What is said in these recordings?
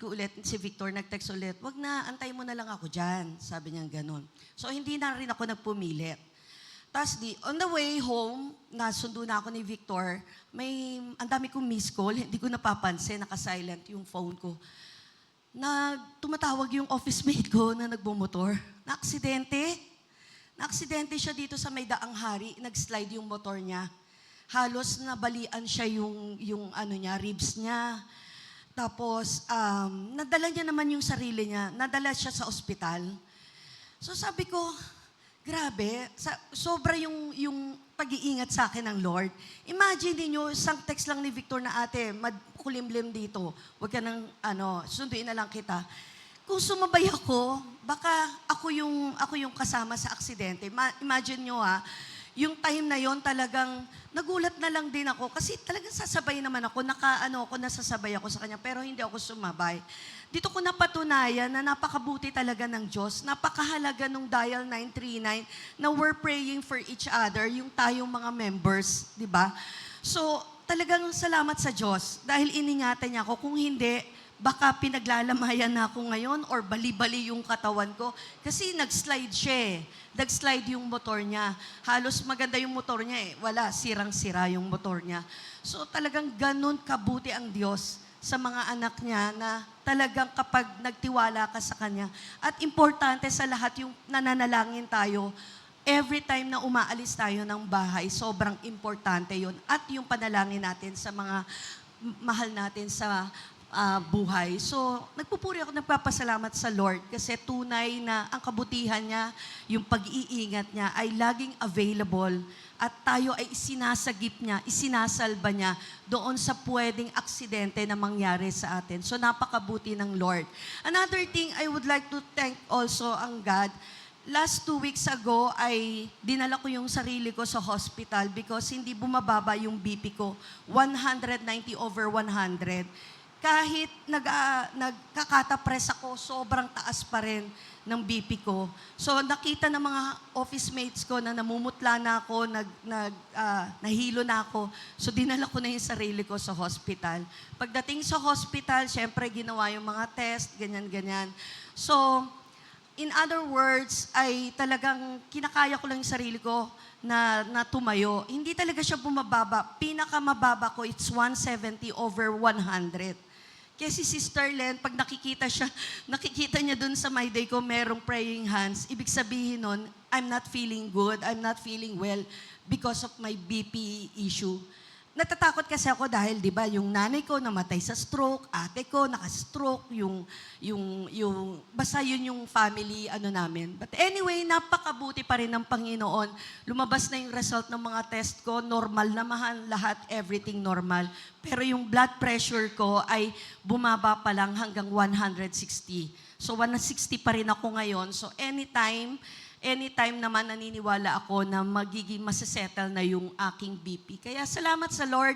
ko ulit, si Victor nag-text ulit, wag na, antay mo na lang ako dyan. Sabi niya ganun. So, hindi na rin ako nagpumilit. Tapos on the way home, nasundo na ako ni Victor, ang dami kong miss call, hindi ko napapansin, naka-silent yung phone ko. Tumatawag yung office mate ko na nagbumotor. Na-aksidente siya dito sa may Daang Hari, nag-slide yung motor niya. Halos nabalian siya yung ribs niya. Tapos, nadala niya naman yung sarili niya. Nadala siya sa ospital. So sabi ko, grabe, sobra yung pag-iingat sa akin ng Lord. Imagine niyo, isang text lang ni Victor na ate, kulimlim dito. Huwag ka nang, sunduin na lang kita. Kung sumabay ako, baka ako yung kasama sa aksidente. Imagine niyo yung time na yon talagang nagulat na lang din ako kasi talagang sasabay naman ako, nasasabay ako sa kanya pero hindi ako sumabay. Dito ko napatunayan na napakabuti talaga ng Diyos, napakahalaga nung Dial 939 na we're praying for each other, yung tayong mga members, di ba? So, talagang salamat sa Diyos dahil iningatan niya ako. Kung hindi, baka pinaglalamayan na ako ngayon or bali-bali yung katawan ko. Kasi nag-slide siya eh. Nag-slide yung motor niya. Halos maganda yung motor niya eh. Wala, sirang-sira yung motor niya. So talagang ganun kabuti ang Diyos sa mga anak niya na talagang kapag nagtiwala ka sa Kanya. At importante sa lahat yung nananalangin tayo, every time na umaalis tayo ng bahay, sobrang importante yun. At yung panalangin natin sa mga mahal natin sa buhay. So, nagpupuri ako, nagpapasalamat sa Lord kasi tunay na ang kabutihan niya, yung pag-iingat niya ay laging available at tayo ay isinasagip niya, isinasalba niya doon sa pwedeng aksidente na mangyari sa atin. So, napakabuti ng Lord. Another thing, I would like to thank also ang God. Last 2 weeks ago ay dinala ko yung sarili ko sa hospital because hindi bumababa yung BP ko. 190/100. Kahit nagkakata-press ako, sobrang taas pa rin ng BP ko. So nakita ng mga office mates ko na namumutla na ako, nahilo na ako. So dinala ko na yung sarili ko sa hospital. Pagdating sa hospital, syempre ginawa yung mga test, ganyan-ganyan. So, in other words, ay talagang kinakaya ko lang yung sarili ko na tumayo. Hindi talaga siya bumababa. Pinakamababa ko, it's 170/100. Kaya si Sister Len, pag nakikita niya dun sa my day ko, merong praying hands, ibig sabihin nun, I'm not feeling good, I'm not feeling well because of my BP issue. Natatakot kasi ako dahil, di ba, yung nanay ko namatay sa stroke, ate ko naka-stroke, basta yun yung family namin. But anyway, napakabuti pa rin ng Panginoon. Lumabas na yung result ng mga test ko, normal naman lahat, everything normal. Pero yung blood pressure ko ay bumaba pa lang hanggang 160. So 160 pa rin ako ngayon. So anytime naman naniniwala ako na magiging masasettle na yung aking BP. Kaya salamat sa Lord,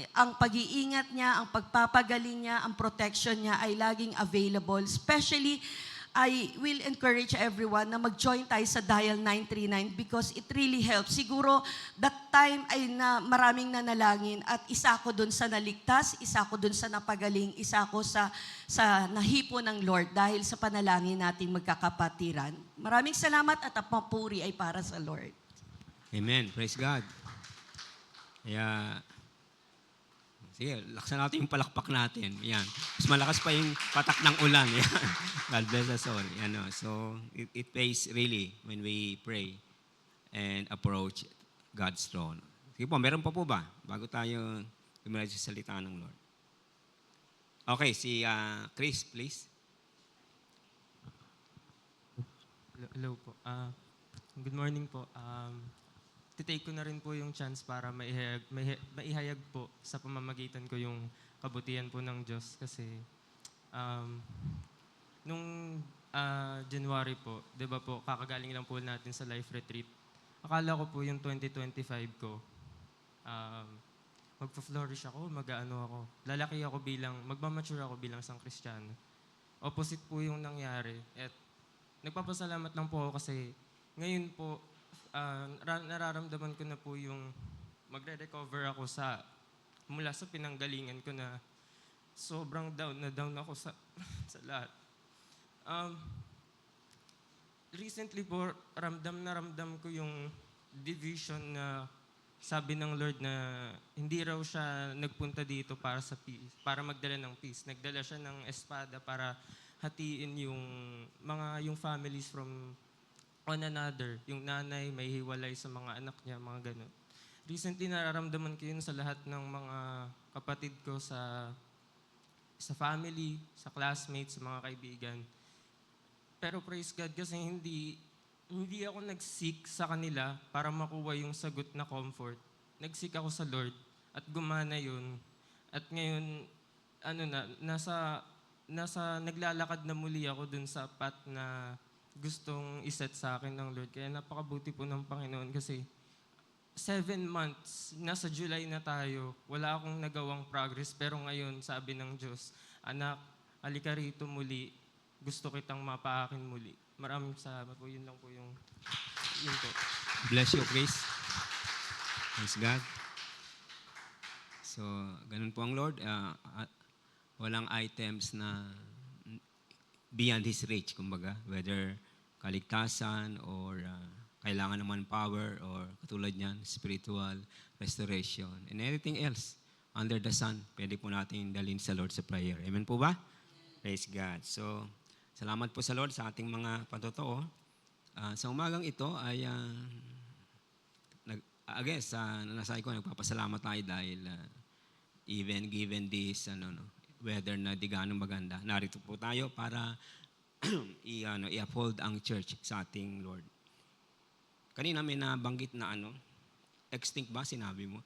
ang pag-iingat niya, ang pagpapagaling niya, ang protection niya ay laging available. Especially, I will encourage everyone na mag-join tayo sa Dial 939 because it really helps. Siguro, that time ay maraming nanalangin at isa ko dun sa naligtas, isa ko dun sa napagaling, isa ko sa nahipo ng Lord dahil sa panalangin nating magkakapatiran. Maraming salamat at ang papuri ay para sa Lord. Amen. Praise God. Kaya, sige, laksan natin yung palakpak natin. Yan. Mas malakas pa yung patak ng ulan. Yan. God bless us all. So, it pays really when we pray and approach God's throne. Sige po, meron pa po ba? Bago tayo lumilag sa salita ng Lord. Okay, si Chris, please. Hello po. Good morning po. Titake ko na rin po yung chance para maihayag po sa pamamagitan ko yung kabutihan po ng Diyos. Kasi nung January po, di ba po, kakagaling lang po natin sa life retreat. Akala ko po yung 2025 ko, magpa-flourish ako, ako. Lalaki ako magmamature ako bilang isang Kristiyano. Opposite po yung nangyari. At nagpapasalamat lang po ako kasi ngayon po, nararamdaman ko na po yung magre-recover ako mula sa pinanggalingan ko na sobrang down na down ako sa, sa lahat. Recently po, ramdam ko yung division na sabi ng Lord na hindi raw siya nagpunta dito para sa peace, para magdala ng peace. Nagdala siya ng espada para hatiin yung families from one another. Yung nanay may hiwalay sa mga anak niya, mga ganun. Recently nararamdaman ko yun sa lahat ng mga kapatid ko sa family, sa classmates, sa mga kaibigan. Pero praise God kasi hindi ako nag-seek sa kanila para makuha yung sagot na comfort. Nag-seek ako sa Lord at gumana yun. At ngayon, nasa naglalakad na muli ako dun sa path na gustong iset sa akin ng Lord. Kaya napakabuti po ng Panginoon kasi 7 months, nasa July na tayo, wala akong nagawang progress. Pero ngayon, sabi ng Diyos, anak, halika rito muli, gusto kitang mapaakin muli. Maraming salamat po. Yun lang po yun po. Bless you, Chris. Praise God. So, ganun po ang Lord. Walang items na beyond His reach, kumbaga. Whether kaligtasan or kailangan ng manpower or katulad niyan, spiritual restoration. And anything else under the sun, pwede po natin dalhin sa Lord sa prayer. Amen po ba? Praise God. So, salamat po sa Lord sa ating mga patotoo. Sa umagang ito ay, nasabi ko, nagpapasalamat tayo dahil even given this weather na di ganong maganda, narito po tayo para i-uphold ang church sa ating Lord. Kanina may nabanggit na extinct ba sinabi mo?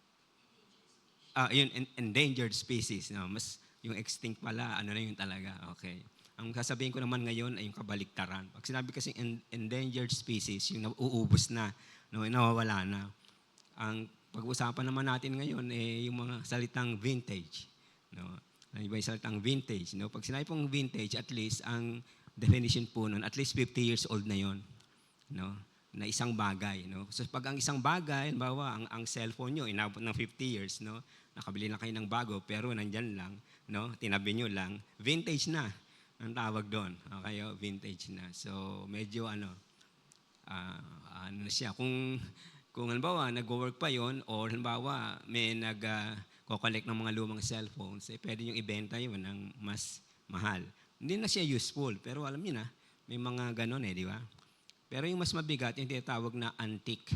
Yun, endangered species. No? Mas yung extinct pala, na yun talaga. Okay. Ang sasabihin ko naman ngayon ay yung kabaliktaran. Pag sinabi kasi endangered species, yung nauubos na, nawawala na. Ang pag-usapan naman natin ngayon yung mga salitang vintage. No? Ano ba yung salitang vintage? No? Pag sinabi pong vintage, at least ang definition po nun, at least 50 years old na yon, no? Na isang bagay. No? So pag ang isang bagay, halimbawa, ang cellphone nyo, inabot ng 50 years, no? Nakabili na kayo ng bago, pero nandyan lang, no? Tinabi nyo lang, vintage na. Ang tawag doon. Okay, vintage na. So, medyo na siya. Kung halimbawa, nag-work pa yon o halimbawa, may nag-collect ng mga lumang cellphones, pwede nyo ibenta yun ng mas mahal. Hindi na siya useful, pero alam niyo na, may mga ganon di ba? Pero yung mas mabigat, yung tinatawag na antique.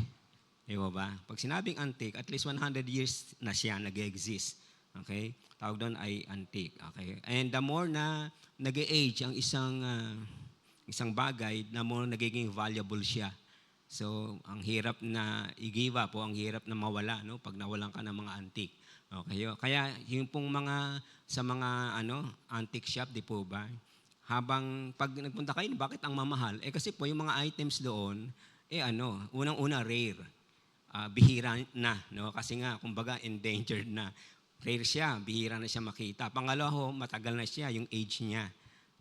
Di ba? Pag sinabing antique, at least 100 years na siya nag-exist. Okay? Tawag doon ay antique. Okay? And the more na nag-age ang isang bagay, the more nagiging valuable siya. So, ang hirap na i-give up o ang hirap na mawala, no? Pag nawalan ka ng mga antique. Okay? Kaya yung pong sa mga antique shop, di po ba? Habang pag nagpunta kayo, bakit ang mamahal? Kasi po yung mga items doon, unang-una rare. Bihira na, no? Kasi nga, kumbaga, endangered na. Rare siya, bihira na siya makita. Pangalawa ho, matagal na siya, yung age niya,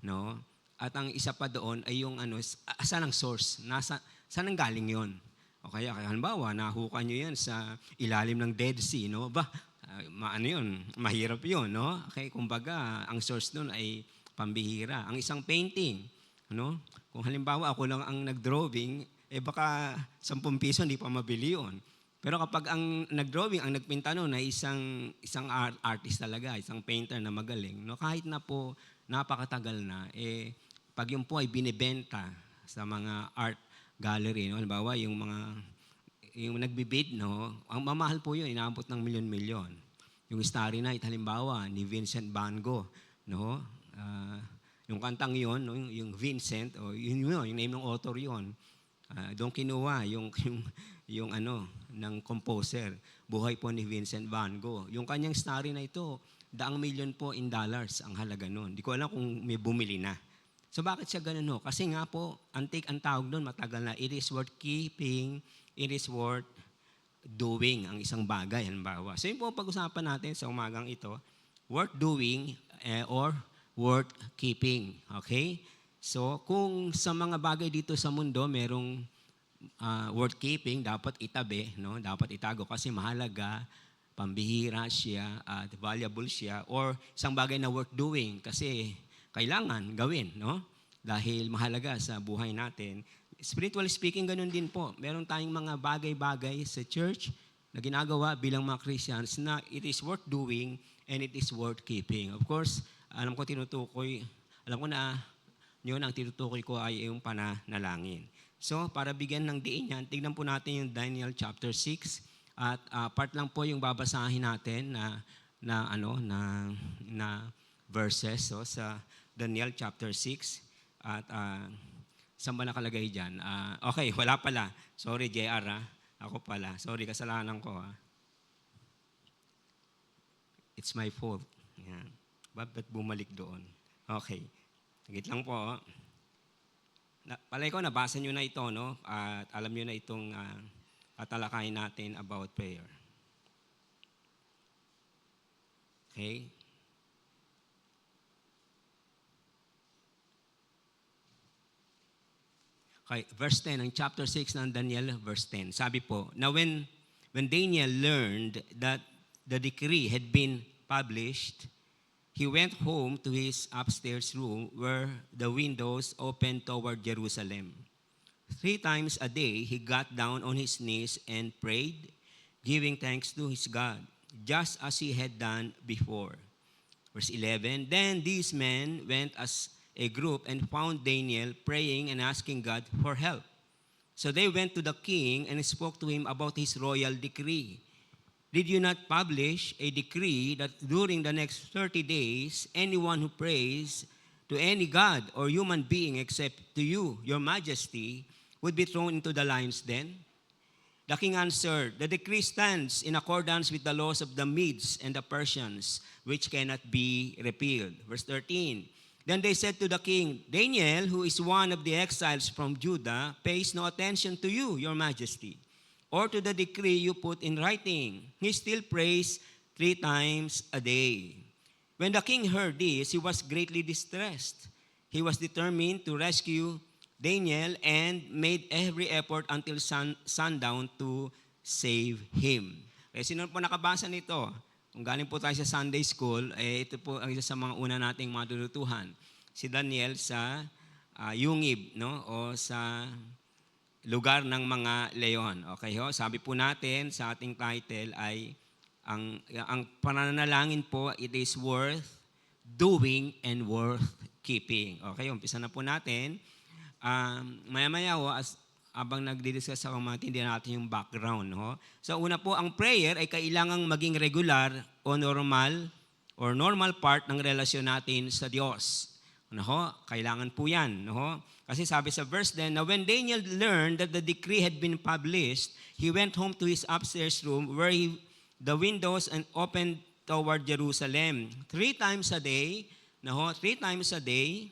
no? At ang isa pa doon ay yung saan ang source? Saan ang galing yon? Okay, halimbawa, nahuka nyo yan sa ilalim ng Dead Sea, no? Mahirap yun, no? Okay, kumbaga, ang source doon ay pambihira. Ang isang painting, kung halimbawa ako lang ang nag-drawing, baka 10 piso hindi pa mabili yun. Pero kapag ang nag-drawing, ang nagpinta noon ay isang artist talaga, isang painter na magaling, kahit na po napakatagal na, pag yun po ay binibenta sa mga art gallery, halimbawa yung nagbibid, ang mamahal po yun, inaabot ng milyon-milyon. Yung Starry Night, halimbawa, ni Vincent Van Gogh, yung kantang yon, yung Vincent, yung name ng author yon, doon kinuha yung ng composer, buhay po ni Vincent Van Gogh. Yung kanyang Starry Night ito, $1 million po in dollars ang halaga nun. Di ko alam kung may bumili na. So bakit siya ganun? Kasi nga po, antique ang tawag doon, matagal na. It is worth keeping, it is worth doing ang isang bagay, halimbawa. So yun po pag-usapan natin sa umagang ito, worth doing or worth keeping. Okay? So kung sa mga bagay dito sa mundo, merong worth keeping, dapat itabi, no? Dapat itago kasi mahalaga, pambihira siya at valuable siya or isang bagay na worth doing kasi kailangan gawin, no? Dahil mahalaga sa buhay natin. Spiritually speaking, ganun din po. Meron tayong mga bagay-bagay sa church na ginagawa bilang mga Christians na it is worth doing and it is worth keeping. Of course, alam ko na yun ang tinutukoy ko ay yung pananalangin. So, para bigyan ng diin yan, tignan po natin yung Daniel chapter 6 at part lang po yung babasahin natin na verses sa Daniel chapter 6 at saan ba nakalagay dyan? Okay, wala pala. Sorry, JR. Ako pala. Sorry, kasalanan ko. It's my fault. Yan. Ba't bumalik doon? Okay. Sagit lang po. Palay ko, nabasa nyo na ito, no? At alam nyo na itong tatalakayin natin about prayer. Okay? Okay, verse 10, ang chapter 6 ng Daniel, verse 10. Sabi po, now when Daniel learned that the decree had been published, he went home to his upstairs room where the windows opened toward Jerusalem. 3 times a day, he got down on his knees and prayed, giving thanks to his God, just as he had done before. Verse 11, then these men went as a group and found Daniel praying and asking God for help. So they went to the king and spoke to him about his royal decree. Did you not publish a decree that during the next 30 days, anyone who prays to any god or human being except to you, your majesty, would be thrown into the lion's den? The king answered, the decree stands in accordance with the laws of the Medes and the Persians, which cannot be repealed. Verse 13, then they said to the king, Daniel, who is one of the exiles from Judah, pays no attention to you, your majesty, or to the decree you put in writing. He still prays 3 times a day. When the king heard this, he was greatly distressed. He was determined to rescue Daniel and made every effort until sundown to save him. Eh, sino po nakabasa nito? Kung galing po tayo sa Sunday School, ito po ang isa sa mga una nating matututuhan. Si Daniel sa Yungib, no? O sa lugar ng mga leon. Okay ho? Sabi po natin sa ating title ay ang pananalangin po, it is worth doing and worth keeping. Okay, umpisa na po natin. Maya-maya ho, abang nagdi-discuss ako, maintindihan natin yung background. No? So una po, ang prayer ay kailangang maging regular o normal part ng relasyon natin sa Diyos. No? Kailangan po yan. No? Kasi sabi sa verse 10, now when Daniel learned that the decree had been published, he went home to his upstairs room where the windows opened toward Jerusalem. 3 times a day, no? 3 times a day,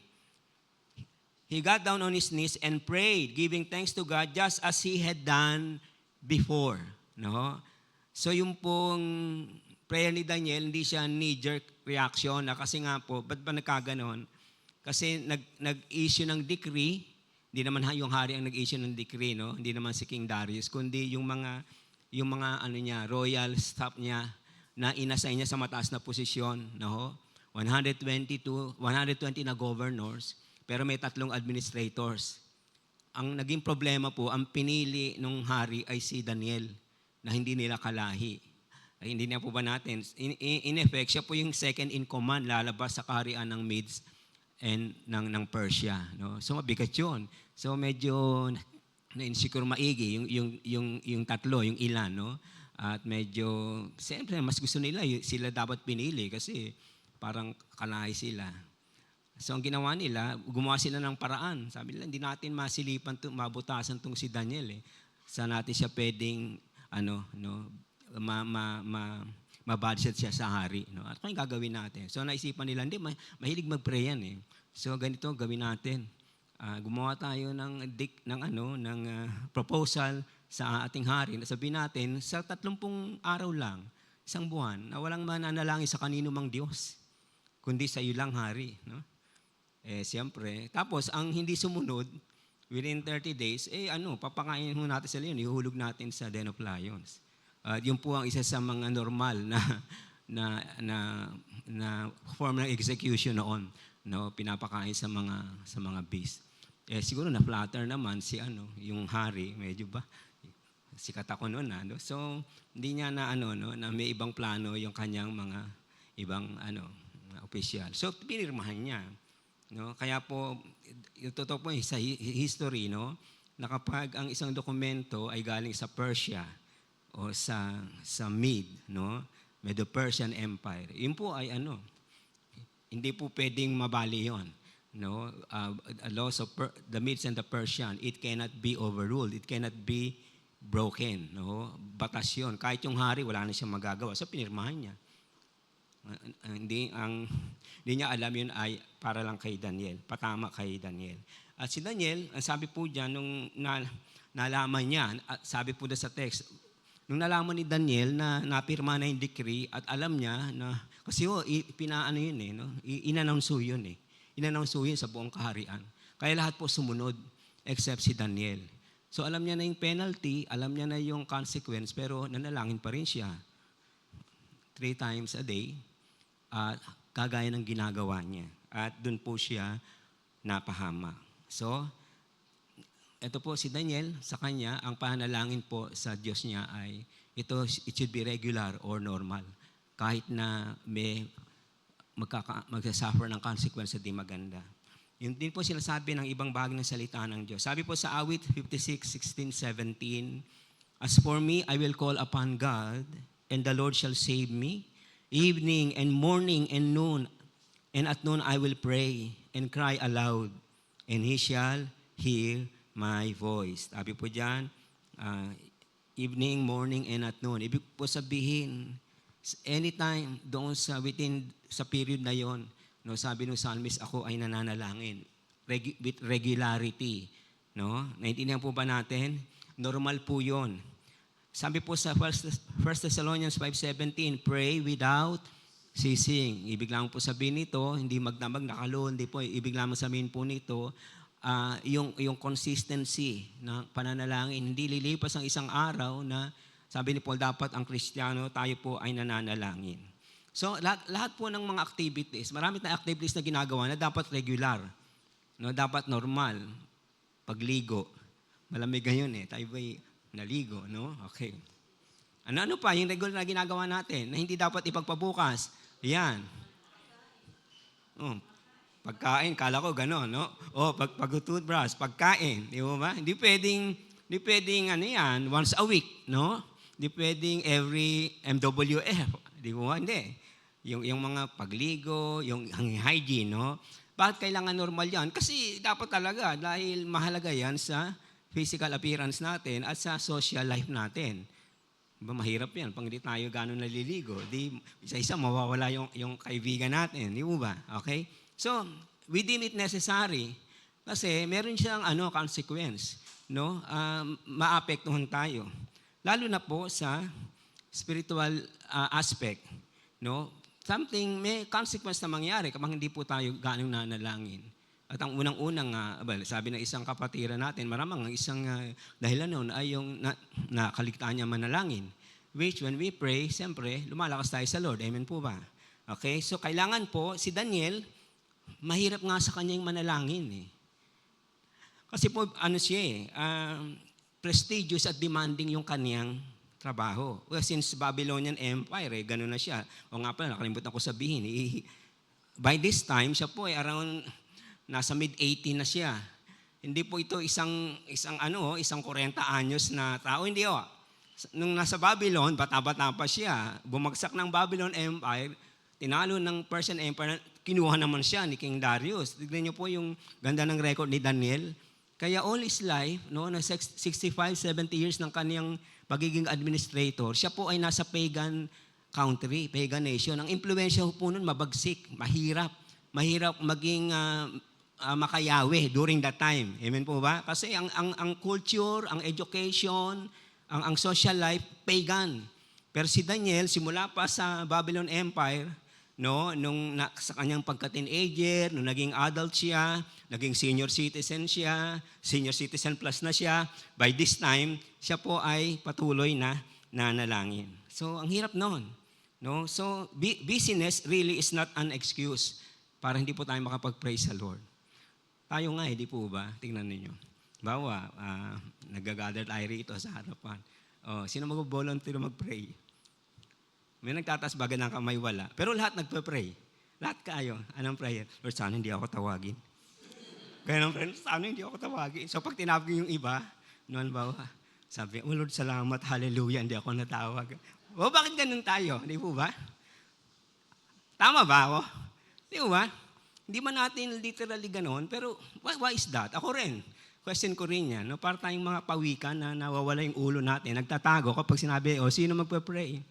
he got down on his knees and prayed, giving thanks to God just as he had done before. No? So yung pong prayer ni Daniel, hindi siya knee-jerk reaction na kasi nga po, ba't ba nagkaganon? Kasi nag-issue ng decree, hindi naman yung hari ang nag-issue ng decree, no? Hindi naman si King Darius, kundi yung mga royal staff niya na inassign niya sa mataas na posisyon, no? 120 na governors, pero may 3 administrators. Ang naging problema po, ang pinili ng hari ay si Daniel na hindi nila kalahi. Ay, hindi na po ba natin? In effect, siya po yung second in command lalabas sa kaharian ng Medes and ng Persia. No? So mabigat yun. So medyo na-insecure maigi yung 3, yung ilan. No? At medyo, siyempre mas gusto nila, sila dapat pinili kasi parang kalahi sila. So ang ginawa nila, gumawa sila ng paraan. Sabi nila, hindi natin masilipan, mabutasan tong si Daniel. Saan natin siya pwedeng, mabudget siya sa hari. No? At kung gagawin natin? So naisipan nila, hindi, mahilig mag-pray yan. So ganito, gawin natin. Gumawa tayo ng proposal sa ating hari. Sabihin natin, sa 30 araw lang, 1 buwan, na walang mananalangin sa kanino mang Diyos, kundi sa iyo lang, hari. No? Siyempre. Tapos, ang hindi sumunod, within 30 days, papakainin natin sa leon, ihulog natin sa Den of Lions. Yun po ang isa sa mga normal na, na, na form ng execution noon. No, pinapakain sa mga beast. Siguro na-flatter naman si yung hari, medyo ba sikat ako noon no. So hindi niya na na may ibang plano yung kanyang mga ibang opisyal. So pinirmahan niya, no. Kaya po yung totoo po sa history, no, na kapag ang isang dokumento ay galing sa Persia o sa Mede, no, Medo-Persian Empire, yun po ay hindi po pwedeng mabali yon. No, laws of the Medes and the Persian, it cannot be overruled, it cannot be broken. No, batas yun. Kahit yung hari, wala na siyang magagawa. So pinirmahan niya. Hindi niya alam yun ay para lang kay Daniel, patama kay Daniel. At si Daniel, ang sabi po diyan nung nalaman niya, sabi po sa text, nung nalaman ni Daniel na napirma na yung decree at alam niya na, kasi yun no? Inannounce yun Inannounce yun sa buong kaharian. Kaya lahat po sumunod except si Daniel. So alam niya na yung penalty, alam niya na yung consequence, pero nanalangin pa rin siya 3 times a day, kagaya ng ginagawa niya. At doon po siya napahama. So, ito po si Daniel, sa kanya, ang panalangin po sa Diyos niya ay, it should be regular or normal. Kahit na may magsasuffer ng consequence na di maganda. Yun din po sinasabi ng ibang bagay ng salita ng Diyos. Sabi po sa awit 56:16, 17, "As for me, I will call upon God, and the Lord shall save me. Evening and morning and noon, and at noon I will pray and cry aloud, and He shall hear my voice." Sabi po dyan, evening, morning, and at noon. Ibig po sabihin, anytime doon sa period na yon, no, sabi ng psalmist, ako ay nananalangin with regularity, no? Naintindihan po ba natin? Normal po 'yon. Sabi po sa 1 Thessalonians 5:17, pray without ceasing. Ibig lang po sabihin nito, hindi magdamag nakalo, hindi po ibig lang sabihin po nito, yung consistency ng pananalangin, hindi lilipas ang isang araw na sabi ni Paul, dapat ang Kristiyano, tayo po ay nananalangin. So, lahat po ng mga activities, marami tayong activities na ginagawa na dapat regular, no, dapat normal. Pagligo, malamig ngayon tayo ba'y naligo, no? Okay. Ano pa, yung regular na ginagawa natin, na hindi dapat ipagpabukas, yan. Pagkain, kala ko gano'n, no? Pag-toothbrush, pagkain, di ba? Hindi pwedeng yan, once a week, no? Hindi pwedeng every MWF, di ba? Hindi. Yung mga pagligo, yung hygiene, no? Bakit kailangan normal yan? Kasi dapat talaga, dahil mahalaga yan sa physical appearance natin at sa social life natin. Diba, mahirap yan pag hindi tayo gano'n naliligo. Di, isa-isa mawawala yung kaibigan natin, di ba? Okay? So, we deem it necessary kasi meron siyang consequence, no? Maapektuhan tayo. Lalo na po sa spiritual aspect, no? May consequence na mangyari kapag hindi po tayo ganong nanalangin. At ang unang-unang, sabi ng isang kapatiran natin, maramang ang isang dahilan noon ay yung nakaligtaan niya manalangin. Which when we pray, siyempre, lumalakas tayo sa Lord. Amen po ba? Okay? So, kailangan po, si Daniel, mahirap nga sa kanya yung manalangin. Kasi po, prestigious at demanding yung kaniyang trabaho. Well, since Babylonian Empire, ganun na siya. O nga pala, nakalimutan ko sabihin, by this time, siya po around nasa mid-80 na siya. Hindi po ito isang 40 anyos na tao. Hindi Nung nasa Babylon, bata-bata pa siya. Bumagsak ng Babylon Empire, tinalo ng Persian Empire, kinuha naman siya ni King Darius. Tignan niyo po yung ganda ng record ni Daniel. Kaya all his life, na 65, 70 years ng kaniyang pagiging administrator, siya po ay nasa pagan country, pagan nation. Ang impluensya po nun mabagsik, mahirap maging makayawi during that time. Amen po ba? Kasi ang culture, ang education, ang social life, pagan. Pero si Daniel, simula pa sa Babylon Empire, sa kanyang pagka-teenager, nung naging adult siya, naging senior citizen siya, senior citizen plus na siya, by this time, siya po ay patuloy na nanalangin. So, ang hirap noon. No? So, busyness really is not an excuse para hindi po tayo makapag-pray sa Lord. Tayo nga, di po ba? Tingnan ninyo. Bawa, nag-gather tayo rito sa harapan. Sino mag-volunteer mag-pray? May nagtatas baga ng kamay, wala. Pero lahat nagpa-pray. Lahat kayo. Anong prayer? Lord, sana hindi ako tawagin. Kaya ng friend, sana hindi ako tawagin. So pag tinawag yung iba, noon ba, sabi, oh Lord, salamat, hallelujah, hindi ako natawag. Bakit ganun tayo? Di po ba? Tama ba ako? Di ba? Hindi man natin literally ganun, pero why is that? Ako rin. Question ko rin yan. No? Para tayong mga pawikan na nawawala yung ulo natin, nagtatago kapag sinabi, sino magpa-pray?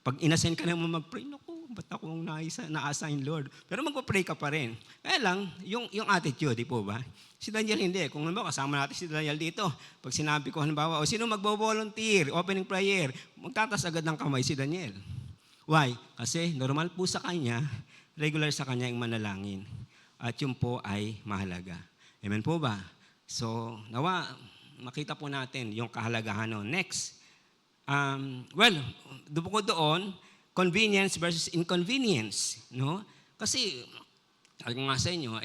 Pag inassign ka naman mag-pray, naku, ba't akong na-assign Lord? Pero magpa-pray ka pa rin. Kaya lang, yung attitude, di po ba? Si Daniel hindi. Kung halimbawa, kasama natin si Daniel dito. Pag sinabi ko, halimbawa, sino magbo-volunteer, opening prayer, magtatas agad ng kamay si Daniel. Why? Kasi normal po sa kanya, regular sa kanya yung manalangin. At yun po ay mahalaga. Amen po ba? So, nawa, makita po natin yung kahalagahan nun. Next. Bukod doon, convenience versus inconvenience. No? Kasi, sabi ko nga sa inyo,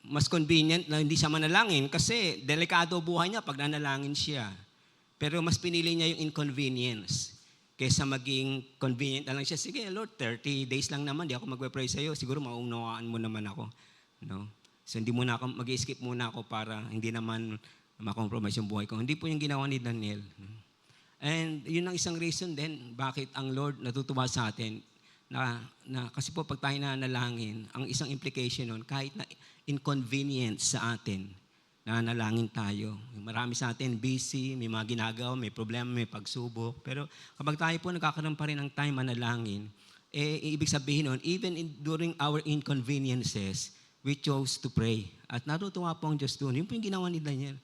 mas convenient na hindi siya manalangin kasi delikado buhay niya pag nanalangin siya. Pero mas pinili niya yung inconvenience kaysa maging convenient na lang siya. Sige, Lord, 30 days lang naman, di ako magpe-pray sa iyo. Siguro maunawaan mo naman ako. No? So, hindi muna ako, mag-skip muna ako para hindi naman makompromise yung buhay ko. Hindi po yung ginawa ni Daniel. And yun ang isang reason din bakit ang Lord natutuwa sa atin na kasi po pag tayo nanalangin, ang isang implication nun, kahit na inconvenience sa atin, nanalangin tayo. Marami sa atin busy, may mga ginagawa, may problema, may pagsubok. Pero kapag tayo po nagkakaroon pa rin ng time manalangin, ibig sabihin nun, even during our inconveniences, we chose to pray. At natutuwa po ang Diyos doon. Yun po yung ginawa ni Daniel.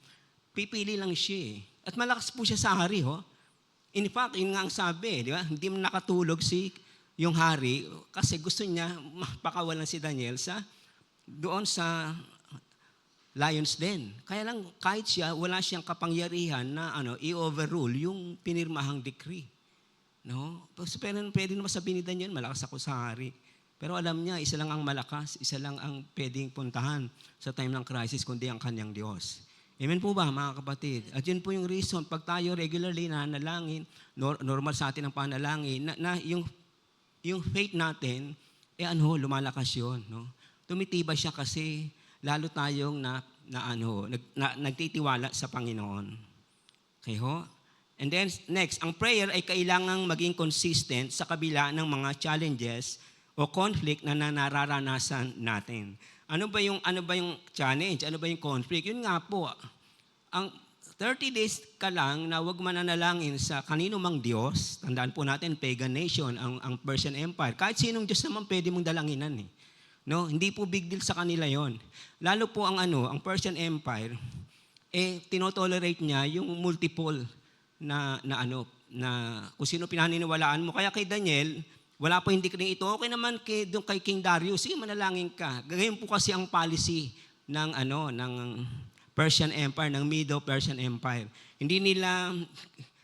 Pipili lang siya eh. At malakas po siya sa hari, ho. In fact, yun nga ang sabi, di ba? Hindi mo nakatulog yung hari kasi gusto niya mapakawalan si Daniel doon sa lions den. Kaya lang, kahit siya, wala siyang kapangyarihan na i-overrule yung pinirmahang decree. No? Pero pwede naman sabihin ni Daniel, malakas ako sa hari. Pero alam niya, isa lang ang malakas, isa lang ang pwedeng puntahan sa time ng crisis, kundi ang kanyang Diyos. Amen po ba, mga kapatid? At yun po yung reason, pag tayo regularly nanalangin, normal sa atin ang panalangin, na yung faith natin, lumalakas yun. No? Tumitibay siya kasi lalo tayong nagtitiwala sa Panginoon. Okay ho? And then next, ang prayer ay kailangang maging consistent sa kabila ng mga challenges o conflict na nararanasan natin. Ano ba yung challenge? Ano ba yung conflict? Yun nga po, ang 30 days ka lang na huwag mananalangin sa kanino mang Diyos. Tandaan po natin, pagan nation, ang Persian Empire. Kahit sinong Diyos naman pwede mong dalanginan eh. No, hindi po big deal sa kanila yon. Lalo po ang Persian Empire, tinotolerate niya yung multiple na kung sino pinaniniwalaan mo. Kaya kay Daniel, wala pa yung decree ito. Okay naman kay King Darius, sige manalangin ka. Ganyan po kasi ang policy ng Persian Empire, ng Medo-Persian Empire. Hindi nila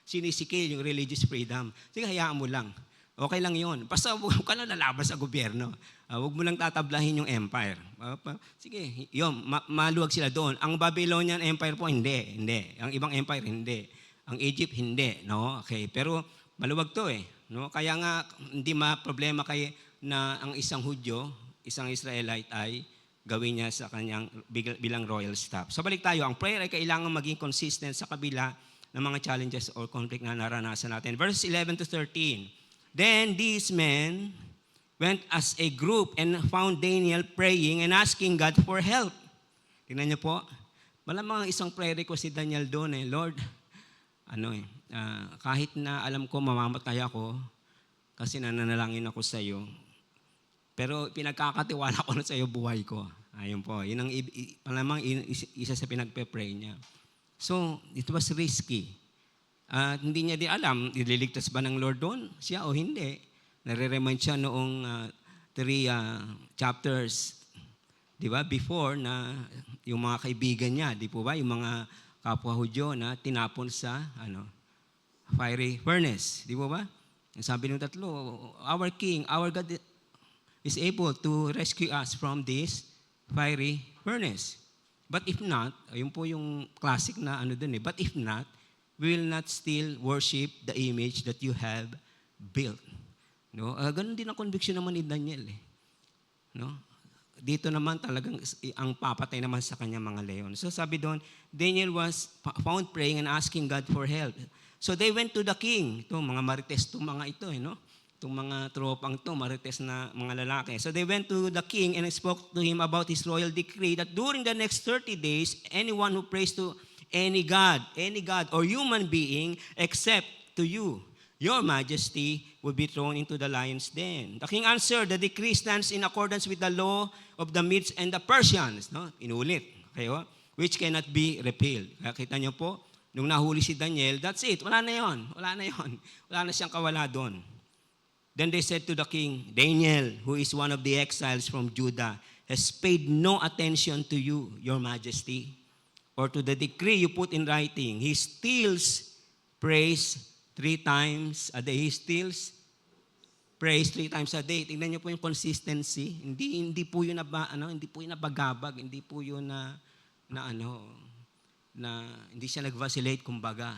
sinisikil yung religious freedom. Sige, hayaan mo lang. Okay lang yun. Basta huwag ka na lalaban sa gobyerno. Huwag mo lang tatablahin yung empire. Sige, yun, maluwag sila doon. Ang Babylonian Empire po, hindi. Ang ibang empire, hindi. Ang Egypt, hindi. No? Okay. Pero maluwag to eh. No? Kaya nga, hindi problema na ang isang Hudyo, isang Israelite ay gawin niya sa kanyang bilang royal staff. So balik tayo, ang prayer ay kailangan maging consistent sa kabila ng mga challenges or conflict na naranasan natin. Verse 11 to 13. Then these men went as a group and found Daniel praying and asking God for help. Tingnan niyo po, malamang isang prayer request si Daniel doon Lord, kahit na alam ko mamamatay ako kasi nananalangin ako sa iyo, pero pinagkakatiwala ko na sa iyo buhay ko. Ayun po, yun ang malamang isa sa pinagpe-pray niya. So, it was risky. Hindi niya din alam, ililigtas ba ng Lord doon siya o hindi. Nare-remind siya noong 3 chapters, di ba, before na yung mga kaibigan niya, di po ba, yung mga kapwa Hudyo na tinapon sa fiery furnace. Di ba? Sabi ng tatlo, our King, our God is able to rescue us from this fiery furnace. But if not, ayun po yung classic na ano dun eh, but if not, we will not still worship the image that you have built. No? Ganun din ang conviction naman ni Daniel eh. No? Dito naman talagang ang papatay naman sa kanya mga leon. So sabi doon, Daniel was found praying and asking God for help. So they went to the king. Ito, mga marites to mga ito eh, no? Itong mga tropang to, marites na mga lalaki. So they went to the king and spoke to him about his royal decree that during the next 30 days, anyone who prays to any god or human being except to you, your majesty, will be thrown into the lion's den. The king answered, the decree stands in accordance with the law of the Medes and the Persians. No? Inulit. Kayo? Which cannot be repealed. Kaya kita niyo po, nung nahuli si Daniel, that's it. Wala na yon. Wala na siyang kawala doon. Then they said to the king, Daniel, who is one of the exiles from Judah, has paid no attention to you, your majesty, or to the decree you put in writing. He steals praise 3 times a day. He steals praise 3 times a day. Tingnan niyo po yung consistency. Hindi po yun hindi po yun nabagabag, hindi po yun na hindi siya nag-vacillate kumbaga.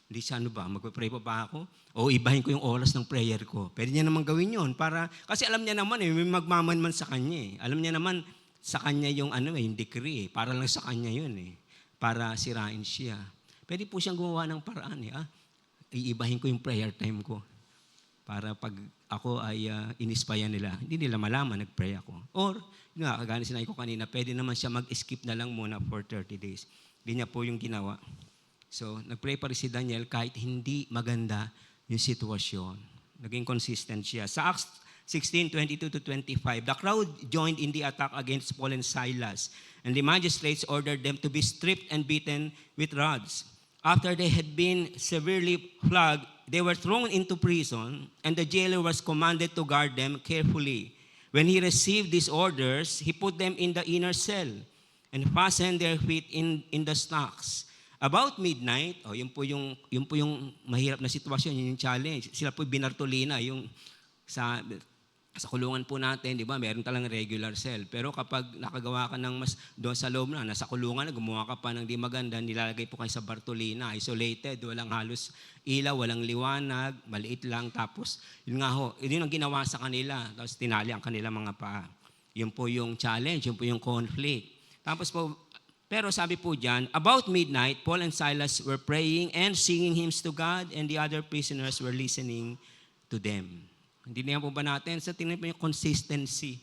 Hindi siya magpe-pray pa ba ako? O ibahin ko yung oras ng prayer ko. Pwede niya naman gawin yun kasi alam niya naman may magmamanman sa kanya eh. Alam niya naman sa kanya yung yung decree eh. Para lang sa kanya yun eh. Para sirain siya. Pwede po siyang gumawa ng paraan eh. Iibahin ko yung prayer time ko. Para pag ako ay inispaya nila, hindi nila malaman, nag-pray ako. Or, kagaya sinabi ko kanina, pwede naman siya mag-skip na lang muna for 30 days. Hindi niya po yung ginawa. So, nag-pray pa rin si Daniel kahit hindi maganda yung sitwasyon. Naging consistent siya. Sa Acts 16:22-25, the crowd joined in the attack against Paul and Silas, and the magistrates ordered them to be stripped and beaten with rods. After they had been severely flogged, they were thrown into prison, and the jailer was commanded to guard them carefully. When he received these orders, he put them in the inner cell and fastened their feet in the stocks. About midnight, yun po yung mahirap na sitwasyon, yun yung challenge. Sila po binartolina, yung sa kulungan po natin, di ba, meron talagang regular cell. Pero kapag nakagawa ka ng mas doon sa loob na, nasa kulungan na, gumawa ka pa ng di maganda, nilalagay po kayo sa Bartolina, isolated, walang halos ilaw, walang liwanag, maliit lang. Tapos, yun ang ginawa sa kanila. Tapos tinali ang kanila mga paa. Yun po yung challenge, yun po yung conflict. Tapos po, pero sabi po dyan, about midnight, Paul and Silas were praying and singing hymns to God, and the other prisoners were listening to them. Hindi niya po ba natin? Sa tingnan po yung consistency.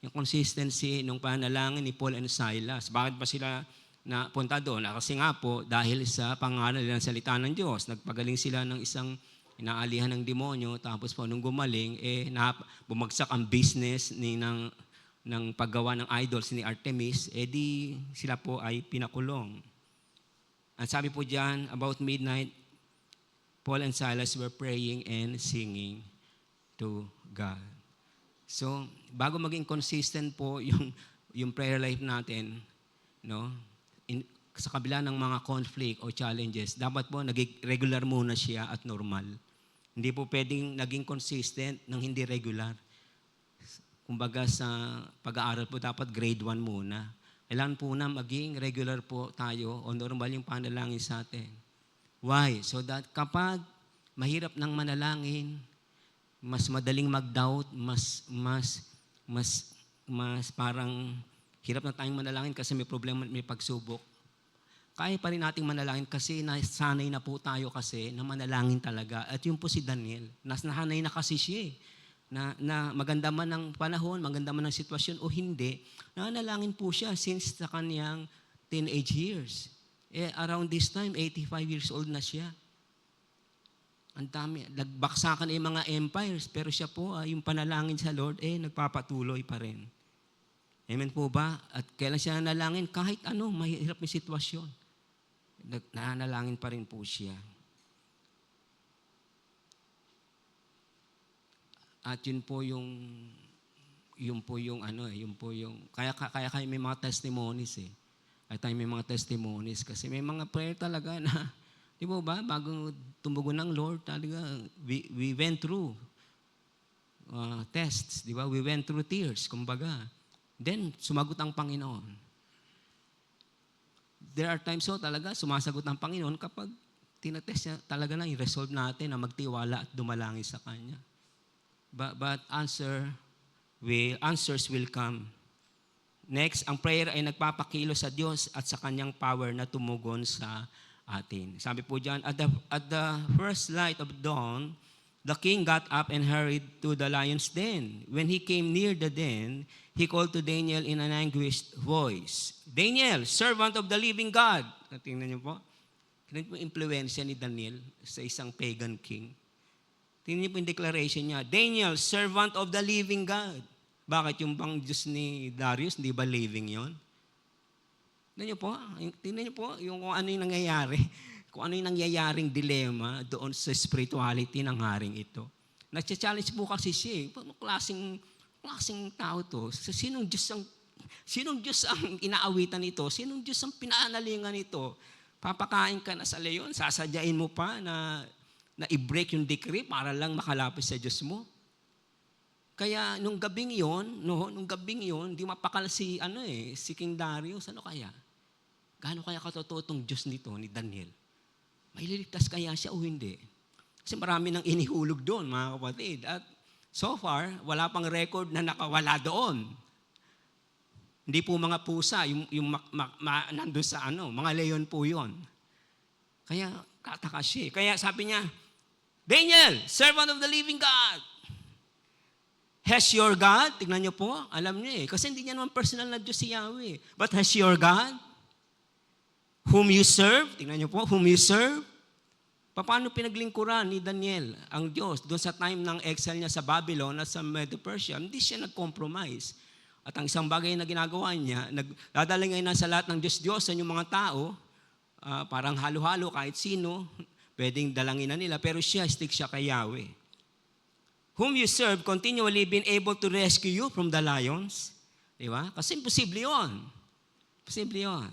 Yung consistency ng panalangin ni Paul and Silas. Bakit ba sila napunta doon? Kasi nga po, dahil sa pangalan ng salita ng Diyos, nagpagaling sila ng isang inaalihan ng demonyo, tapos po nung gumaling, bumagsak ang business ng paggawa ng idols ni Artemis, di sila po ay pinakulong. At sabi po dyan, about midnight, Paul and Silas were praying and singing to God. So, bago maging consistent po yung prayer life natin, no, sa kabila ng mga conflict o challenges, dapat po naging regular muna siya at normal. Hindi po pwedeng naging consistent ng hindi regular. Kumbaga sa pag-aaral po, dapat grade 1 muna. Kailangan po na maging regular po tayo o normal yung panalangin sa atin. Why? So that kapag mahirap ng manalangin, mas madaling mag-doubt, mas parang hirap na tayong manalangin kasi may problema, may pagsubok. Kaya pa rin nating manalangin kasi nasanay na po tayo kasi na manalangin talaga. At yun po si Daniel, nasanay na kasi siya na maganda man ang panahon, maganda man ang sitwasyon o hindi, nanalangin po siya since sa kanyang teenage years. Around this time, 85 years old na siya. Ang dami. Nagbaksakan yung mga empires, pero siya po, yung panalangin sa Lord, nagpapatuloy pa rin. Amen po ba? At kailan siya nanalangin? Kahit mahirap yung sitwasyon. Nanalangin pa rin po siya. At yun po yung kaya kayo may mga testimonies Kaya tayo may mga testimonies kasi may mga prayer talaga na Di ba? Bago tumugon ng Lord, talaga, we went through tests, di ba? We went through tears, kumbaga. Then, sumagot ang Panginoon. There are times talaga, sumasagot ang Panginoon kapag tinatest niya talaga na i-resolve natin na magtiwala at dumalangin sa Kanya. But answers will come. Next, ang prayer ay nagpapakilo sa Diyos at sa Kanyang power na tumugon sa atin. Sabi po diyan, at the first light of dawn, the king got up and hurried to the lion's den. When he came near the den, he called to Daniel in an anguished voice, Daniel, servant of the living God. Tingnan niyo po. Tingnan niyo po yung impluensya ni Daniel sa isang pagan king. Tingnan niyo po yung declaration niya, Daniel, servant of the living God. Bakit yung bang Diyos ni Darius, hindi ba living yon? Tingnan niyo po yung kung ano yung nangyayari. Kung ano yung nangyayaring dilema doon sa spirituality ng haring ito. Nag-challenge po kasi siya. Paano klaseng tao to? Sinong Diyos ang inaawitan nito? Sinong Diyos ang pinaanalingan nito? Papakain ka na sa leon, sasadyain mo pa na i-break yung decree para lang makalapit sa Diyos mo. Kaya nung gabing yon, di mapakal si King Darius, ano kaya? Gaano kaya katotoo tong Diyos nito, ni Daniel? May liligtas kaya siya o hindi? Kasi marami nang inihulog doon, mga kapatid. At so far, wala pang record na nakawala doon. Hindi po mga pusa, yung nandun sa mga leon po yon. Kaya kataka siya. Kaya sabi niya, Daniel, servant of the living God, has your God, tignan niyo po, alam niyo kasi hindi niya naman personal na Diyos si Yahweh. But has your God, whom you serve, tignan niyo po, whom you serve, paano pinaglingkuran ni Daniel ang Diyos doon sa time ng exile niya sa Babylon at sa Medo-Persia? Hindi siya nag-compromise. At ang isang bagay na ginagawa niya, nagdadala ngayon na sa lahat ng Diyos sa inyong mga tao, parang halo-halo kahit sino, pwedeng dalangin na nila, pero stick siya kay Yahweh. Whom you serve continually been able to rescue you from the lions. Di ba? Kasi imposible yun. Imposible yun.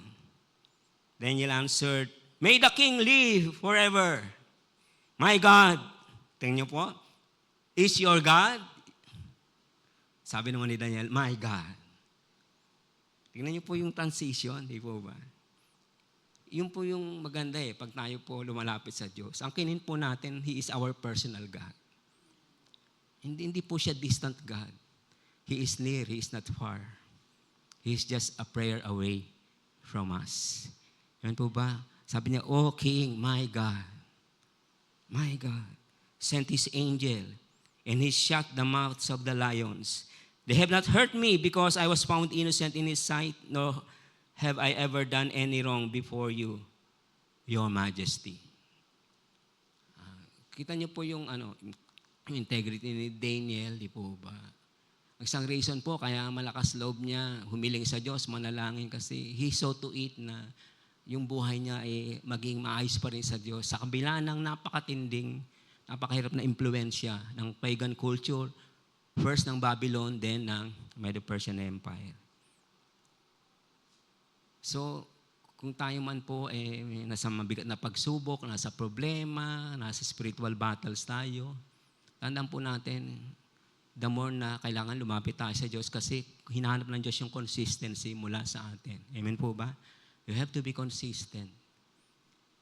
Daniel answered, May the king live forever. My God, tingnan niyo po, is your God? Sabi naman ni Daniel, my God. Tingnan niyo po yung transition, di po ba? Yun po yung maganda pag tayo po lumalapit sa Diyos. Ang kinin po natin, He is our personal God. Hindi po siya distant God. He is near, He is not far. He is just a prayer away from us. Yan po ba? Sabi niya, O King, my God, sent His angel, and He shut the mouths of the lions. They have not hurt me because I was found innocent in His sight, nor have I ever done any wrong before you, Your Majesty. Kita niyo po yung integrity ni Daniel, di po ba? Ang isang reason po, kaya malakas loob niya, humiling sa Diyos, manalangin kasi he saw to it na yung buhay niya ay maging maayos pa rin sa Diyos. Sa kabila ng napakahirap na impluensya ng pagan culture, first ng Babylon, then ng Medo-Persian Empire. So, kung tayo man po nasa mabigat na pagsubok, nasa problema, nasa spiritual battles tayo, tandaan po natin, the more na kailangan lumapit tayo sa Diyos kasi hinahanap ng Diyos yung consistency mula sa atin. Amen po ba? You have to be consistent.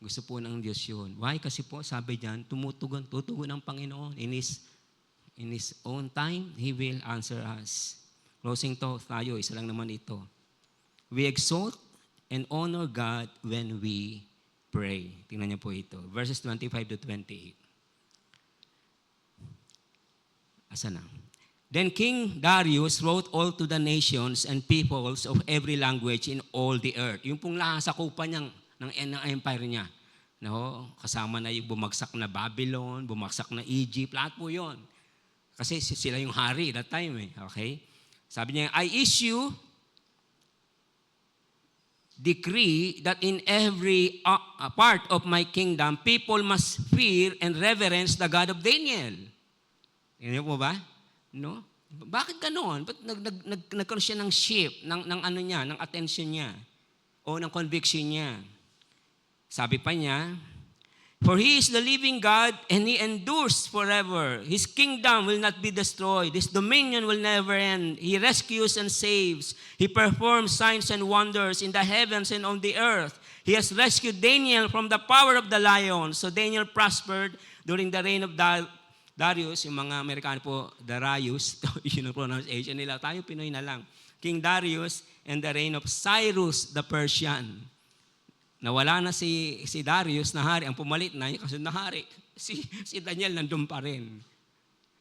Gusto po ng Diyos yun. Why? Kasi po, sabi diyan, tutugon ang Panginoon. In His own time, He will answer us. Closing thought tayo, isa lang naman ito. We exalt and honor God when we pray. Tingnan niyo po ito. Verses 25 to 28. Asa na? Then King Darius wrote all to the nations and peoples of every language in all the earth. Yung pong sakupan ng empire niya. No? Kasama na yung bumagsak na Babylon, bumagsak na Egypt, lahat po yun. Kasi sila yung hari that time. Okay? Sabi niya, I issue decree that in every part of my kingdom, people must fear and reverence the God of Daniel. Tingnan niyo po ba? No? Bakit ganoon? Ba't nagkaroon siya ng shift, ng attention niya, o ng conviction niya? Sabi pa niya, For he is the living God, and he endures forever. His kingdom will not be destroyed. His dominion will never end. He rescues and saves. He performs signs and wonders in the heavens and on the earth. He has rescued Daniel from the power of the lion. So Daniel prospered during the reign of Darius. Yung mga Amerikano po, Darius, yun ang pronunciation nila. Tayo Pinoy na lang. King Darius and the reign of Cyrus the Persian. Nawala na si Darius na hari, ang pumalit na yung kasunod na hari. Si Daniel nandun pa rin.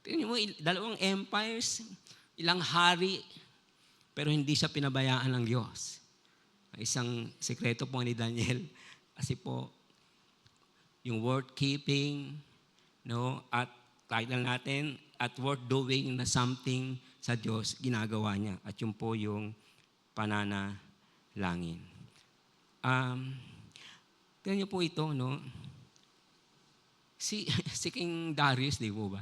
Tingnan mo, dalawang empires, ilang hari, pero hindi siya pinabayaan ng Diyos. Isang sekreto po ni Daniel, kasi po, yung word keeping, no, at title natin, at worth doing na something sa Diyos, ginagawa niya. At yun po yung pananalangin. Tingnan niyo po ito, no? Si King Darius, di po ba?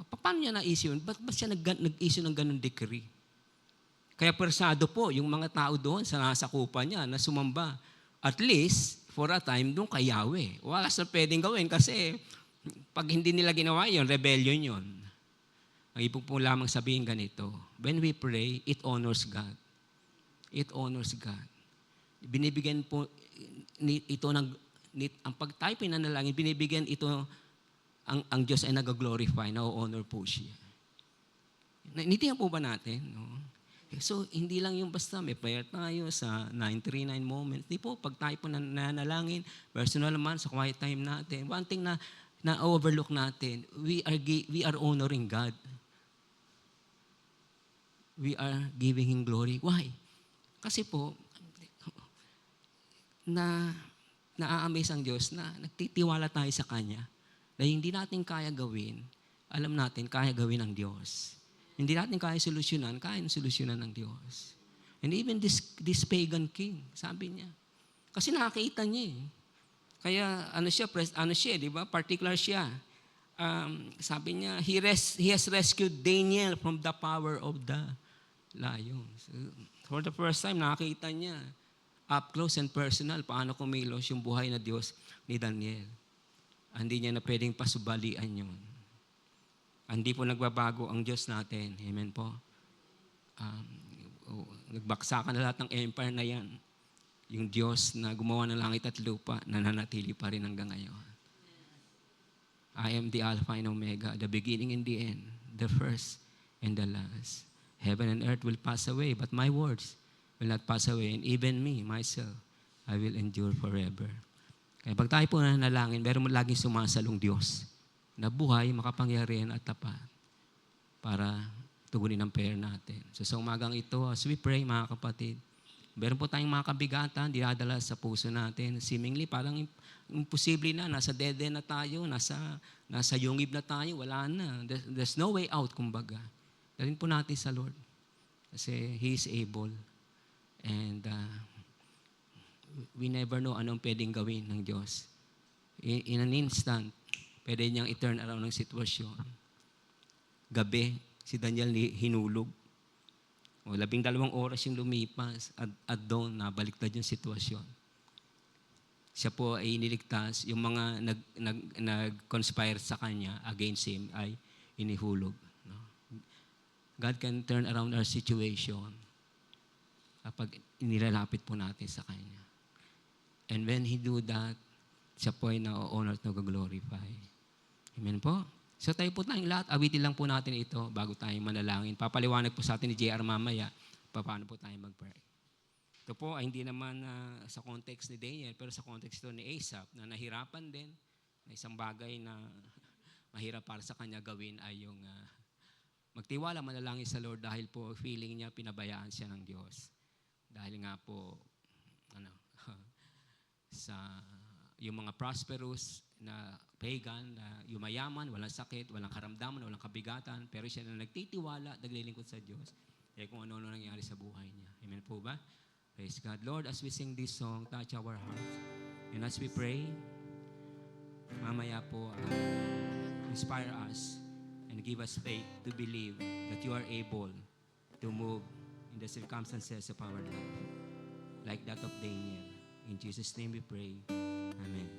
Paano niya na-issue yun? Ba't siya nag-issue ng ganun decree? Kaya persado po yung mga tao doon sa nasakupan niya na sumamba. At least, for a time, doon kay Yahweh. Wala sa pwedeng gawin kasi pag hindi nila ginawa yun, rebellion yun. Ang ibig po lamang sabihin ganito, when we pray, it honors God. It honors God. Binibigyan po ito ang pag tayo pinanalangin, binibigyan ito ang Diyos ay nag-glorify, na-honor po siya. Nitiyan po ba natin? No? So, hindi lang yung basta may prayer tayo sa 939 moments. Di po, pag tayo po nanalangin, personal naman sa quiet time natin, one thing na overlook natin, we are honoring God. We are giving Him glory. Why? Kasi po, na-amaze ang Diyos na nagtitiwala tayo sa Kanya na hindi natin kaya gawin, alam natin kaya gawin ng Diyos. Hindi natin kaya solusyonan, kaya solusyonan ng Diyos. And even this pagan king, sabi niya, kasi nakakita niya eh. Kaya ano siya, di ba? Particular siya. Sabi niya, he has rescued Daniel from the power of the lions. For the first time, nakakita niya up close and personal, paano kumilos yung buhay na Diyos ni Daniel. Hindi niya na pwedeng pasubalian yun. Hindi po nagbabago ang Diyos natin. Amen po. Nagbaksakan na lahat ng empire na yan. Yung Diyos na gumawa ng langit at lupa, nananatili pa rin hanggang ngayon. I am the Alpha and Omega, the beginning and the end, the first and the last. Heaven and earth will pass away, but my words will not pass away, and even me, myself, I will endure forever. Kaya pag tayo po nanalangin, meron mo laging sumasalong Diyos na buhay, makapangyarihan at tapat para tugunin ang prayer natin. So sa umagang ito, as we pray, mga kapatid, meron po tayong mga kabigatan, dinadala sa puso natin. Seemingly, parang imposible na, nasa dead end na tayo, nasa yungib na tayo, wala na. There's no way out, kumbaga. Dalhin po natin sa Lord. Kasi He is able. And we never know anong pwedeng gawin ng Diyos. In an instant, pwede niyang i-turn around ng sitwasyon. Gabi, si Daniel hinulog. 12 oras yung lumipas at doon nabaliktad yung sitwasyon. Siya po ay iniligtas, yung mga nag-conspire sa kanya against him ay inihulog. No? God can turn around our situation kapag inilalapit po natin sa Kanya. And when He do that, siya po ay na-honor at nag-glorify. Amen po? So tayo po tayong lahat, awitin lang po natin ito bago tayo manalangin. Papaliwanag po sa atin ni JR mamaya, paano po tayo mag-pray. Ito po ay hindi naman sa context ni Daniel, pero sa context ito ni Asaph, na nahirapan din, na isang bagay na mahirap para sa kanya gawin ay yung magtiwala, manalangin sa Lord dahil po feeling niya pinabayaan siya ng Diyos. Dahil nga po, sa yung mga prosperous na pagan, na yumayaman, walang sakit, walang karamdaman, walang kabigatan, pero siya na nagtitiwala, naglilingkod sa Diyos, kung ano nangyari sa buhay niya. Amen po ba? Praise God. Lord, as we sing this song, touch our hearts. And as we pray, mamaya po, inspire us and give us faith to believe that you are able to move in the circumstances of our life, like that of Daniel. In Jesus' name we pray. Amen.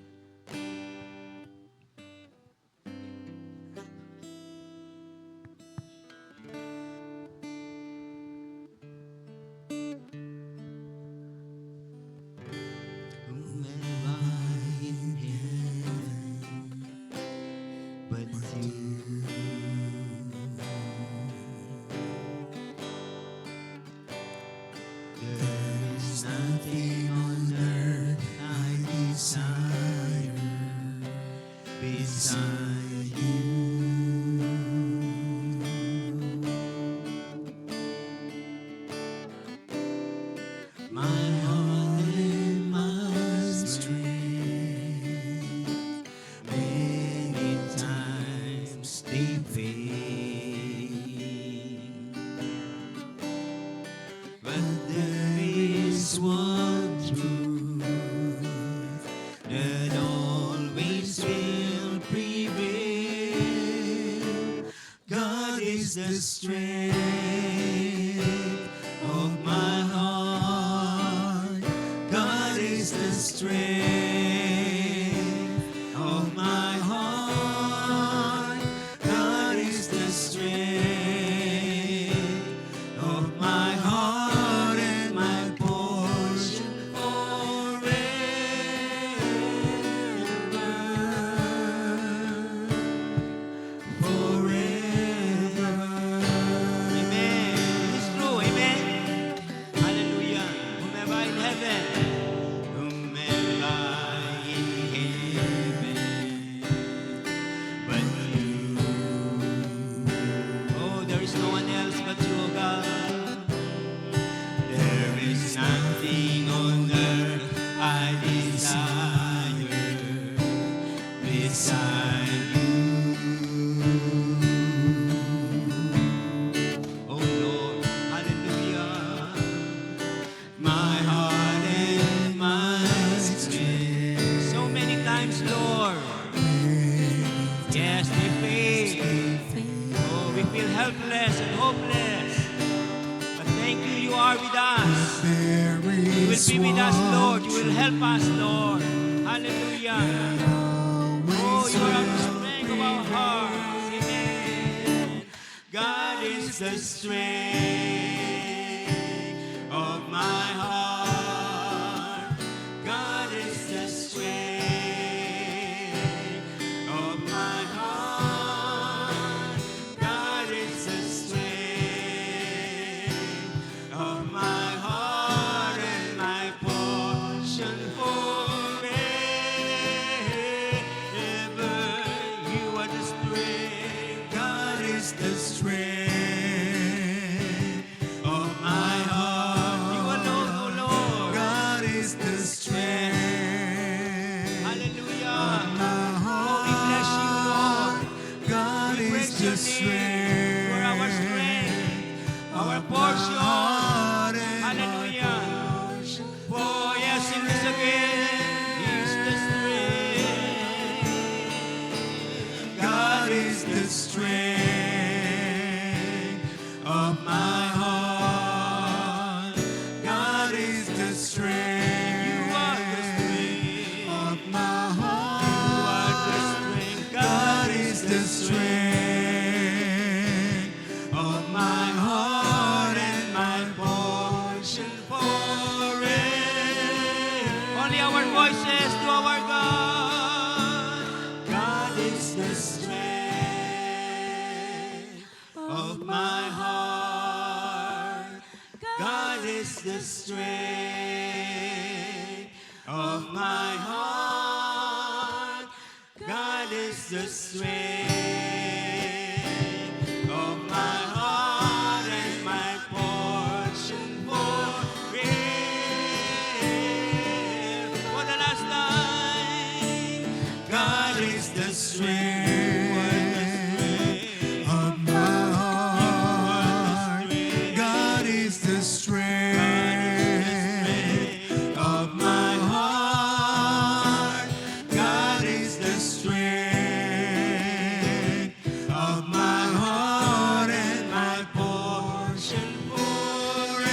There is nothing on earth I desire beside you. My heart and my strength, many times they fail, but there is one truth that always will prevail. God is the strength of my heart. God is the strength of my heart. God is the strength of my heart and my portion forever. Amen. It's true. Amen. Hallelujah. Whomever in heaven. Whomever in heaven but you. Oh, there is no one else but you, O God. There is nothing on earth I desire beside you. Oh, Lord. Hallelujah. My heart and my strength. So many times, Lord. Yes, we fail. Oh, we feel helpless and hopeless. But thank you, you are with us. There You will is be with us, one Lord. You will help us, Lord. Hallelujah. Oh, you are the strength of our hearts. Amen. God is the strength of my heart. God is the strength of my heart. God is the strength of my heart and my portion forever. You are the strength. God is the strength of my heart. You alone, O Lord. God is the strength Hallelujah. of my Oh, we bless you, Lord. heart. God We is praise the your name strength for our strength, our of my portion. heart and my Hallelujah. portion. Oh, yes, sing this again. He's the strength. God is the strength of my heart. God is the strength. You are the strength. of my You are the heart. strength. God is the strength of my heart and my portion forever. Only our voices to our God. God is the strength of my heart. God is the strength of my heart. God is the strength of my heart and my portion forever. For the last time. God is the strength of my heart. God is the strength of my heart. God is the strength of my heart and my portion forever.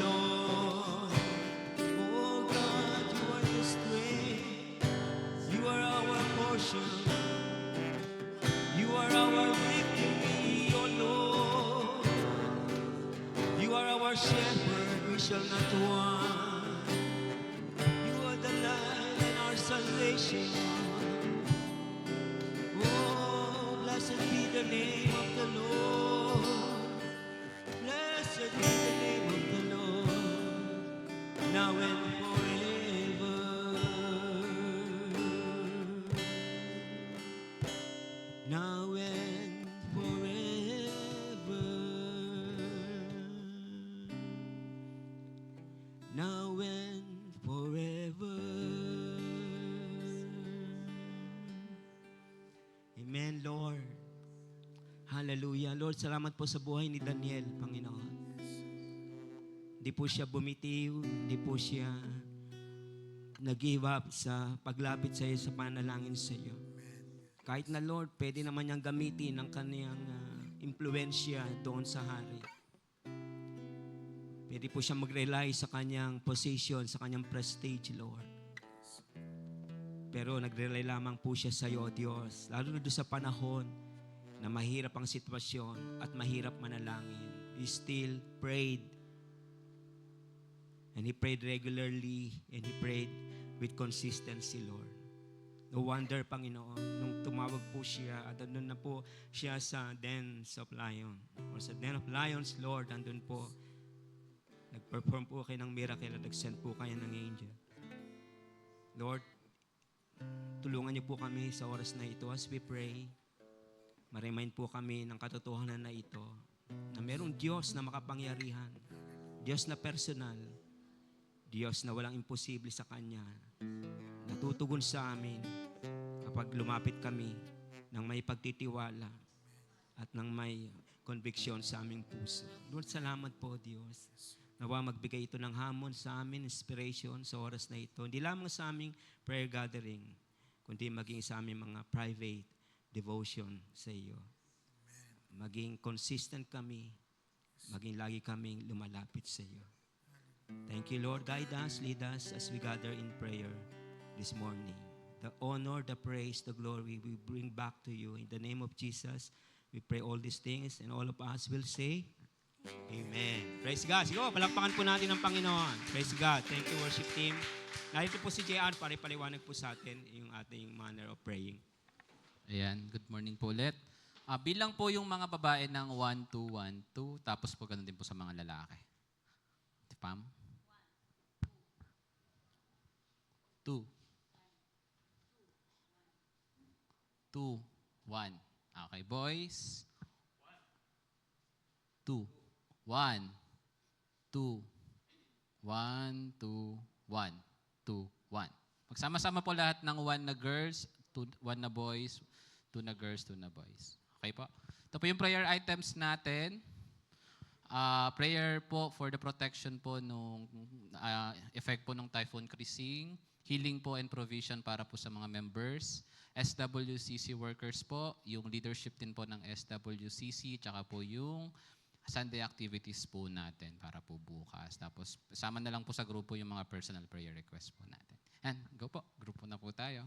Lord. Oh God, you are the strength. You are our portion. You are our victory, oh Lord. You are our shepherd, we shall not want. You are the light and our salvation. Oh, blessed be the name of the Lord. Blessed be the name of the Lord, now and forever. Now and forever. Now and forever. Amen, Lord. Hallelujah. Lord, salamat po sa buhay ni Daniel, Panginoon. Hindi po siya bumitiw, hindi po siya nag-give up sa paglapit sa iyo, sa panalangin sa iyo. Kahit na Lord, pwede naman niyang gamitin ang kaniyang impluensya doon sa hari. Pwede po siya mag-rely sa kanyang position, sa kanyang prestige, Lord. Pero nag-rely lamang po siya sa iyo, Diyos. Lalo na doon sa panahon na mahirap ang sitwasyon at mahirap manalangin. He still prayed. And he prayed regularly and he prayed with consistency, Lord. No wonder, Panginoon, nung tumawag po siya at andun na po siya sa dens of lion or sa den of lions, Lord, andun po nag-perform po kayo ng miracle at nag-send po kayo ng angel. Lord, tulungan niyo po kami sa oras na ito as we pray. Ma-remind po kami ng katotohanan na ito na merong Diyos na makapangyarihan, Diyos na personal, Diyos na walang imposible sa Kanya, natutugon sa amin kapag lumapit kami ng may pagtitiwala at ng may conviction sa aming puso. Lord, salamat po, Diyos. Nawa magbigay ito ng hamon sa amin, inspiration sa oras na ito. Hindi lamang sa aming prayer gathering, kundi maging sa aming mga private devotion sa iyo. Maging consistent kami, maging lagi kaming lumalapit sa iyo. Thank you, Lord. Guide us, lead us as we gather in prayer this morning. The honor, the praise, the glory we bring back to you. In the name of Jesus, we pray all these things and all of us will say, Amen. Praise God. Sige po, palakpakan po natin ang Panginoon. Praise God. Thank you, worship team. Narito po si JR para ipaliwanag po sa atin yung ating manner of praying. Ayan, good morning po ulit. Bilang po yung mga babae ng 1, 2, 1, 2, tapos po ganun din po sa mga lalaki. Pam? 2. 2, 1. Okay, boys. 2, 1, 2, 1, 2, 1, 2, 1. Magsama-sama po lahat ng 1 na girls, 1 na boys, 2 na girls, 2 na boys. Okay po? Ito po yung prayer items natin. Prayer po for the protection po nung effect po ng Typhoon Krising. Healing po and provision para po sa mga members. SWCC workers po, yung leadership din po ng SWCC, tsaka po yung Sunday activities po natin para po bukas. Tapos, sama na lang po sa grupo yung mga personal prayer requests po natin. And go po, grupo na po tayo.